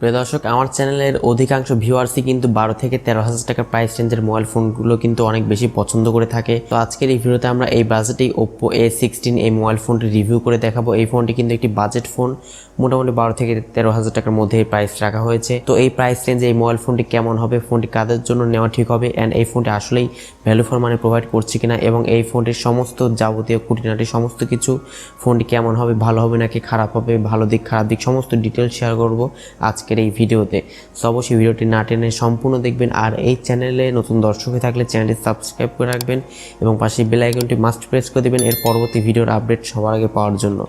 প্রিয় দর্শক, আমার চ্যানেলের অধিকাংশ ভিউয়ার্সই কিন্তু 12 থেকে 13,000 টাকার প্রাইস রেঞ্জের মোবাইল ফোনগুলো কিন্তু অনেক বেশি পছন্দ করে থাকে। তো আজকের এই ভিডিওতে আমরা এই বাজেটেই Oppo A16 এই মোবাইল ফোনটি রিভিউ করে দেখাবো। এই ফোনটি কিন্তু একটি বাজেট ফোন, মোটামুটি 12 থেকে 13,000 টাকার মধ্যে এই প্রাইস রাখা হয়েছে। তো এই প্রাইস রেঞ্জে এই মোবাইল ফোনটি কেমন হবে, ফোনটি কাদের জন্য নেওয়া ঠিক হবে, অ্যান্ড এই ফোনটি আসলেই ভ্যালু ফর মানি প্রোভাইড করছে কিনা, এবং এই ফোনটির সমস্ত যাবতীয় খুঁটিনাটি সমস্ত কিছু, ফোনটি কেমন হবে, ভালো হবে নাকি খারাপ হবে, ভালো দিক খারাপ দিক সমস্ত ডিটেলস শেয়ার করব আজকের এই ভিডিওতে। সো অবশ্যই ভিডিওটি না টেনে সম্পূর্ণ দেখবেন, আর এই চ্যানেলে নতুন দর্শক হয়ে থাকলে চ্যানেলটি সাবস্ক্রাইব করে রাখবেন এবং পাশে বেল আইকনটি মাস্ট প্রেস করে দেবেন এর পরবর্তী ভিডিওর আপডেট সবার আগে পাওয়ার জন্য।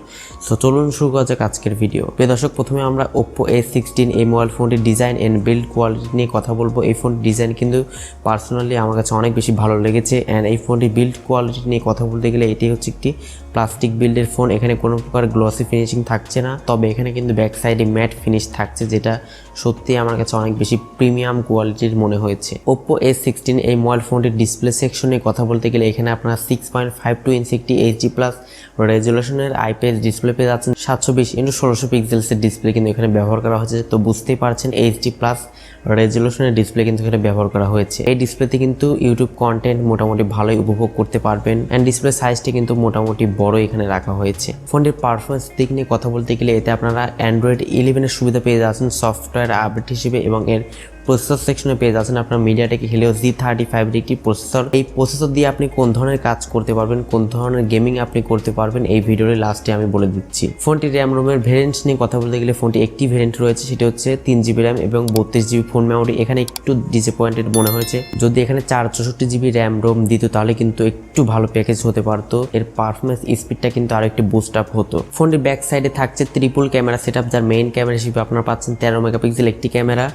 সো চলুন শুরু করা যাক আজকের ভিডিও। প্রিয় দর্শক, প্রথমে আমরা Oppo A16 এই মোবাইল ফোনটির ডিজাইন অ্যান্ড বিল্ড কোয়ালিটি নিয়ে কথা বলবো। এই ফোনটির ডিজাইন কিন্তু পার্সোনালি আমার কাছে অনেক বেশি ভালো লেগেছে, অ্যান্ড এই ফোনটির বিল্ড কোয়ালিটি নিয়ে কথা বলতে গেলে এটি হচ্ছে একটি প্লাস্টিক বিল্ডের ফোন। এখানে কোনো প্রকার গ্লসি ফিনিশিং থাকছে না, তবে এখানে কিন্তু ব্যাক সাইডে ম্যাট ফিনিশ থাকছে, যেটা সত্যি আমার কাছে অনেক বেশি প্রিমিয়াম কোয়ালিটির মনে হয়েছে। Oppo A16 এই মোবাইল ফোনটির ডিসপ্লে সেকশনে কথা বলতে গেলে এখানে আপনারা 6.52 ইঞ্চি একটি HD+ রেজুলেশনের আইপিএস ডিসপ্লে পেয়ে যাচ্ছেন। 720x1600 পিক্সেলসের ডিসপ্লে কিন্তু এখানে ব্যবহার করা হয়েছে। তো বুঝতেই পারছেন HD+ রেজুলেশনের ডিসপ্লে কিন্তু এখানে ব্যবহার করা হয়েছে। এই ডিসপ্লেতে কিন্তু ইউটিউব কন্টেন্ট মোটামুটি ভালোই উপভোগ করতে পারবেন, অ্যান্ড ডিসপ্লে সাইজটি কিন্তু মোটামুটি বড় এখানে রাখা হয়েছে। ফোনটির পারফরমেন্স দিক নিয়ে কথা বলতে গেলে এতে আপনারা Android 11 এর সুবিধা পেয়ে যাচ্ছেন সফটওয়্যার আপডেট হিসেবে, এবং এর প্রসেসর সেকশনে পেয়ে যাচ্ছেন আপনার MediaTek Helio G35 এর একটি প্রসেসর। এই প্রসেসর দিয়ে আপনি কোন ধরনের কাজ করতে পারবেন, কোন ধরনের গেমিং আপনি করতে পারবেন, এই ভিডিওর লাস্টে আমি বলে দিচ্ছি। ফোনটির র্যাম রোমের ভেরিয়েন্টস নিয়ে কথা বলতে গেলে ফোনটি একটি ভেরিয়েন্ট রয়েছে, সেটি হচ্ছে 3GB র্যাম এবং 32GB ফোন মেমোরি। এখানে একটু ডিসঅ্যাপয়েন্টেড মনে হয়েছে, যদি এখানে 464GB র্যাম রোম দিত তাহলে কিন্তু একটু ভালো প্যাকেজ হতে পারতো, এর পারফরমেন্স স্পিডটা কিন্তু আরো একটু বুস্ট আপ হতো। ফোনটির ব্যাক সাইডে থাকছে ট্রিপল ক্যামেরা সেটআপ, যার মেইন ক্যামেরা হিসেবে আপনারা পাচ্ছেন 13 মেগাপিক্সেল একটি ক্যামেরা।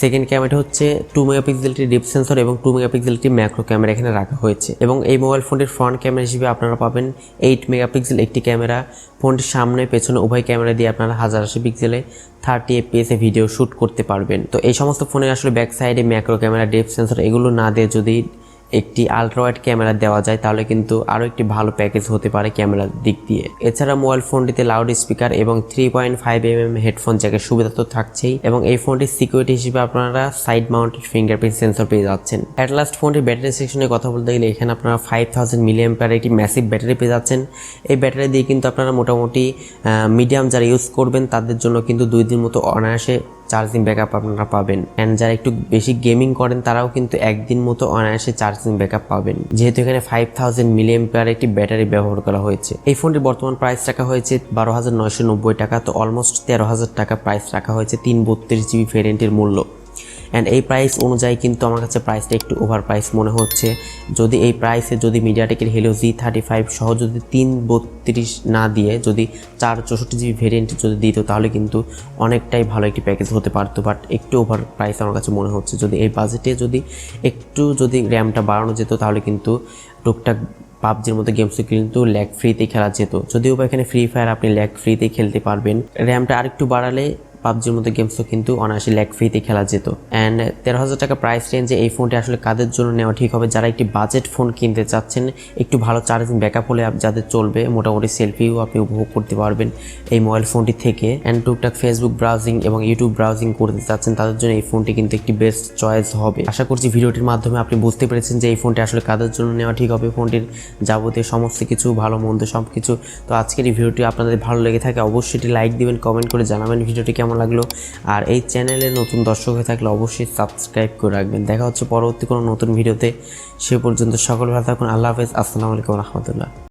সেকেন্ড ক্যামেরাটা হচ্ছে 2 মেগাপিক্সেলটি ডিপ সেন্সর এবং 2 মেগাপিক্সেলটি ম্যাক্রো ক্যামেরা এখানে রাখা হয়েছে, এবং এই মোবাইল ফোনটির ফ্রন্ট ক্যামেরা হিসেবে আপনারা পাবেন 8 মেগাপিক্সেল একটি ক্যামেরা। ফোনটির সামনে পেছনে উভয় ক্যামেরা দিয়ে আপনারা 1080 পিক্সেলে 30 fps এ ভিডিও শ্যুট করতে পারবেন। তো এই সমস্ত ফোনে আসলে ব্যাক সাইডে ম্যাক্রো ক্যামেরা, ডিপ সেন্সর এগুলো না দিয়ে যদি একটি আলট্রা ওয়াইড ক্যামেরা দেওয়া যায় তাহলে কিন্তু আরও একটি ভালো প্যাকেজ হতে পারে ক্যামেরার দিক দিয়ে। এছাড়া মোবাইল ফোনটিতে লাউড স্পিকার এবং 3.5mm হেডফোন জ্যাকের সুবিধা তো থাকছেই, এবং এই ফোনটির সিকিউরিটি হিসেবে আপনারা সাইড মাউন্টেড ফিঙ্গারপ্রিন্ট সেন্সর পেয়ে যাচ্ছেন। অ্যাট লাস্ট ফোনটির ব্যাটারি সেকশনে কথা বলতে গেলে এখানে আপনারা 5000 mAh একটি ম্যাসিভ ব্যাটারি পেয়ে যাচ্ছেন। এই ব্যাটারি দিয়ে কিন্তু আপনারা মোটামুটি মিডিয়াম যারা ইউজ করবেন তাদের জন্য কিন্তু 2 দিন মতো অনায়াসে চার্জিং ব্যাকআপ আপনারা পাবেন, অ্যান্ড যারা একটু বেশি গেমিং করেন তারাও কিন্তু 1 দিন মতো অনায়াসে চার্জিং ব্যাকআপ পাবেন, যেহেতু এখানে 5000 mAh একটি ব্যাটারি ব্যবহার করা হয়েছে। এই ফোনটির বর্তমান প্রাইস রাখা হয়েছে 12,990 টাকা, তো অলমোস্ট 13,000 টাকা প্রাইস রাখা হয়েছে 332GB ভেরিয়েন্টের মূল্য। অ্যান্ড এই প্রাইস অনুযায়ী কিন্তু আমার কাছে প্রাইসটা একটু ওভার প্রাইস মনে হচ্ছে। যদি এই প্রাইসে যদি MediaTek Helio G35 সহ যদি 332 না দিয়ে যদি 464GB ভেরিয়েন্ট যদি দিত তাহলে কিন্তু অনেকটাই ভালো একটি প্যাকেজ হতে পারতো, বাট একটু ওভার প্রাইস আমার কাছে মনে হচ্ছে। যদি এই বাজেটে যদি র্যামটা বাড়ানো যেত তাহলে কিন্তু টুকটাক পাবজির মতো গেমস কিন্তু ল্যাগ ফ্রিতেই খেলা যেত, যদিও বা এখানে ফ্রি ফায়ার আপনি ল্যাগ ফ্রিতেই খেলতে পারবেন। র্যামটা আরেকটু বাড়ালে পাবজির মতো গেমসও কিন্তু অনায়াসে ল্যাগ ফ্রিতে খেলা যেত। অ্যান্ড 13,000 টাকা প্রাইস রেঞ্জে এই ফোনটি আসলে কাদের জন্য নেওয়া ঠিক হবে, যারা একটি বাজেট ফোন কিনতে চাচ্ছেন, একটু ভালো চার্জিং ব্যাকআপ হলে যাদের চলবে, মোটামুটি সেলফিও আপনি উপভোগ করতে পারবেন এই মোবাইল ফোনটি থেকে, অ্যান্ড টুকটাক ফেসবুক ব্রাউজিং এবং ইউটিউব ব্রাউজিং করতে চাচ্ছেন তাদের জন্য এই ফোনটি কিন্তু একটি বেস্ট চয়েস হবে। আশা করছি ভিডিওটির মাধ্যমে আপনি বুঝতে পেরেছেন যে এই ফোনটি আসলে কাদের জন্য নেওয়া ঠিক হবে, ফোনটির যাবতীয় সমস্ত কিছু ভালো মন্দ সব কিছু। তো আজকের এই ভিডিওটি আপনাদের ভালো লেগে থাকে অবশ্যই এটি লাইক দিবেন, কমেন্ট করে জানাবেন ভিডিওটি কেমন লাগলো, আর এই চ্যানেলে নতুন দর্শক হয়ে থাকলে অবশ্যই সাবস্ক্রাইব করে রাখবেন। দেখা হচ্ছে পরবর্তী কোনো নতুন ভিডিওতে, সে পর্যন্ত সকল ভালো থাকুন। আল্লাহ হাফেজ, আসসালামু আলাইকুম রহমতুল্লাহ।